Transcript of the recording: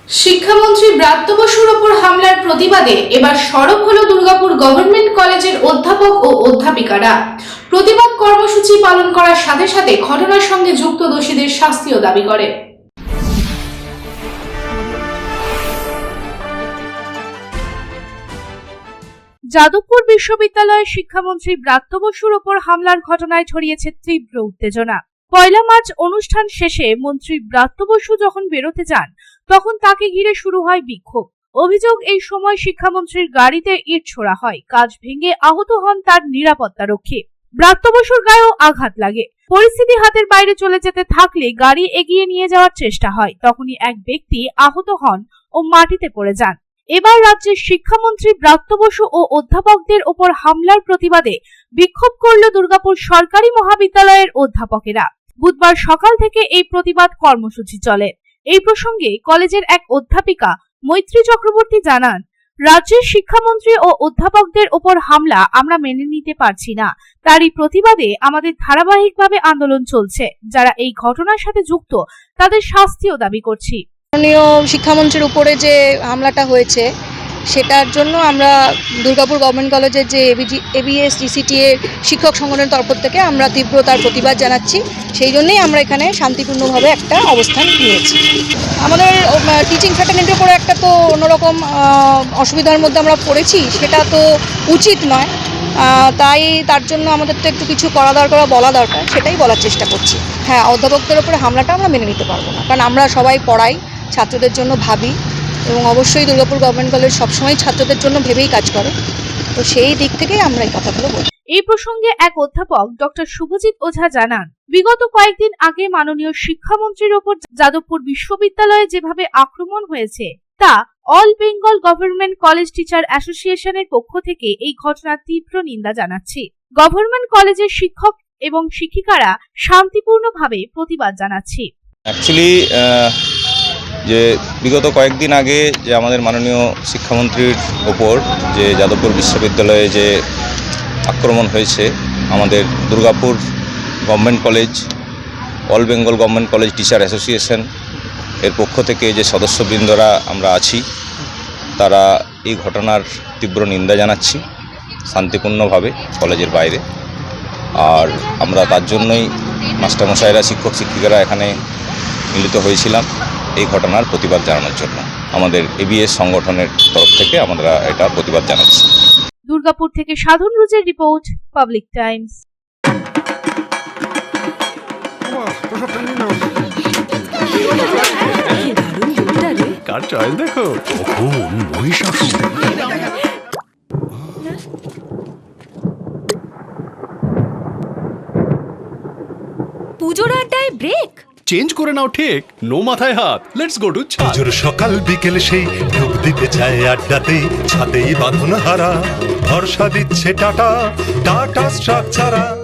শিক্ষামন্ত্রী ব্রাত্য বসুর ওপর হামলার প্রতিবাদে এবার সরব হলো দুর্গাপুর গভর্নমেন্ট কলেজের অধ্যাপক ও অধ্যাপিকারা। প্রতিবাদ কর্মসূচি পালন করার সাথে সাথে ঘটনার সঙ্গে যুক্ত দোষীদের শাস্তিও দাবি করে। যাদবপুর বিশ্ববিদ্যালয়ের শিক্ষামন্ত্রী ব্রাত্য বসুর ওপর হামলার ঘটনায় ছড়িয়েছে তীব্র উত্তেজনা। ১ মার্চ অনুষ্ঠান শেষে মন্ত্রী ব্রাত্য বসু যখন বেরোতে যান তখন তাকে ঘিরে শুরু হয় বিক্ষোভ। অভিযোগ, এই সময় শিক্ষামন্ত্রীর গাড়িতে ইট ছোড়া হয়, কাঁচ ভেঙে আহত হন তার নিরাপত্তারক্ষী। ব্রাত্য বসুর গায়েও আঘাত লাগে। পরিস্থিতি হাতের বাইরে চলে যেতে থাকলে গাড়ি এগিয়ে নিয়ে যাওয়ার চেষ্টা হয়, তখনই এক ব্যক্তি আহত হন ও মাটিতে পড়ে যান। এবার রাজ্যের শিক্ষামন্ত্রী ব্রাত্য বসু ও অধ্যাপকদের ওপর হামলার প্রতিবাদে বিক্ষোভ করল দুর্গাপুর সরকারি মহাবিদ্যালয়ের অধ্যাপকেরা। বুধবার সকাল থেকে এই প্রতিবাদ কর্মসূচি চলে। এই প্রসঙ্গে কলেজের এক অধ্যাপিকা মৈত্রী চক্রবর্তী জানান, রাজ্যের শিক্ষামন্ত্রী ও অধ্যাপকদের ওপর হামলা আমরা মেনে নিতে পারছি না। তারই প্রতিবাদে আমাদের ধারাবাহিকভাবে আন্দোলন চলছে। যারা এই ঘটনার সাথে যুক্ত তাদের শাস্তিও দাবি করছি। মাননীয় শিক্ষামন্ত্রীর উপরে যে হামলাটা হয়েছে সেটার জন্য আমরা দুর্গাপুর গভর্নমেন্ট কলেজের যে এবিএস জিসিটি এর শিক্ষক সংগঠনের তরফ থেকে আমরা তীব্র তার প্রতিবাদ জানাচ্ছি। সেই জন্যই আমরা এখানে শান্তিপূর্ণভাবে একটা অবস্থান নিয়েছি। আমাদের টিচিং ফ্র্যাটার্নিটির উপরে একটা তো অন্যরকম অসুবিধার মধ্যে আমরা পড়েছি, সেটা তো উচিত নয়। তাই তার জন্য আমাদের তো একটু কিছু করা দরকার, বলা দরকার, সেটাই বলার চেষ্টা করছি। হ্যাঁ, অধ্যাপকদের উপরে হামলাটা আমরা মেনে নিতে পারবো না, কারণ আমরা সবাই পড়াই, ছাত্রদের জন্য ভাবি, এবং অবশ্যই দুর্গাপুর গভর্নমেন্ট কলেজ সবসময় ছাত্রদের জন্য ভেবেই কাজ করে। তো সেই দিক থেকেই আমরা এই কথাগুলো বলি। এই প্রসঙ্গে এক অধ্যাপক ডক্টর শুভজিৎ ওঝা জানান, বিগত কয়েকদিন আগে মাননীয় শিক্ষামন্ত্রীর ওপর যাদবপুর বিশ্ববিদ্যালয়ে যেভাবে আক্রমণ হয়েছে তা all Bengal government college teacher অ্যাসোসিয়েশনের পক্ষ থেকে এই ঘটনার তীব্র নিন্দা জানাচ্ছি। গভর্নমেন্ট কলেজের শিক্ষক এবং শিক্ষিকারা শান্তিপূর্ণভাবে প্রতিবাদ জানাচ্ছি। অ্যাকচুয়ালি যে বিগত কয়েকদিন আগে যে আমাদের মাননীয় শিক্ষামন্ত্রীর ওপর যে যাদবপুর বিশ্ববিদ্যালয়ে যে আক্রমণ হয়েছে, আমাদের Durgapur government college, all Bengal government college teacher association এর পক্ষ থেকে যে সদস্যবৃন্দরা আমরা আছি, তারা এই ঘটনার তীব্র নিন্দা জানাচ্ছি শান্তিপূর্ণভাবে কলেজের বাইরে। আর আমরা তার জন্যই মাস্টারমশাইরা, শিক্ষক শিক্ষিকারা এখানে মিলিত হয়েছিলাম এই ঘটনার প্রতিবাদ জানানোর জন্য। আমাদের এবিএস সংগঠনের তরফ থেকে আমরা এটা প্রতিবাদ জানাচ্ছি। দুর্গাপুর থেকে সাধন রুজের রিপোর্ট, পাবলিক টাইমস। কার চয়েস দেখো, মহিষাসুর। পুজোর আড্ডায় ব্রেক চেঞ্জ করে নাও ঠিক, নো মাথায় হাত। লেটস গো টু পুজোর সকাল বিকেল সেই ডুব দিতে চায় আড্ডাতে, ছাদেই বাঁধন হারা ভরসা দিচ্ছে টাটা, টাটা স্ট্রাকচারা।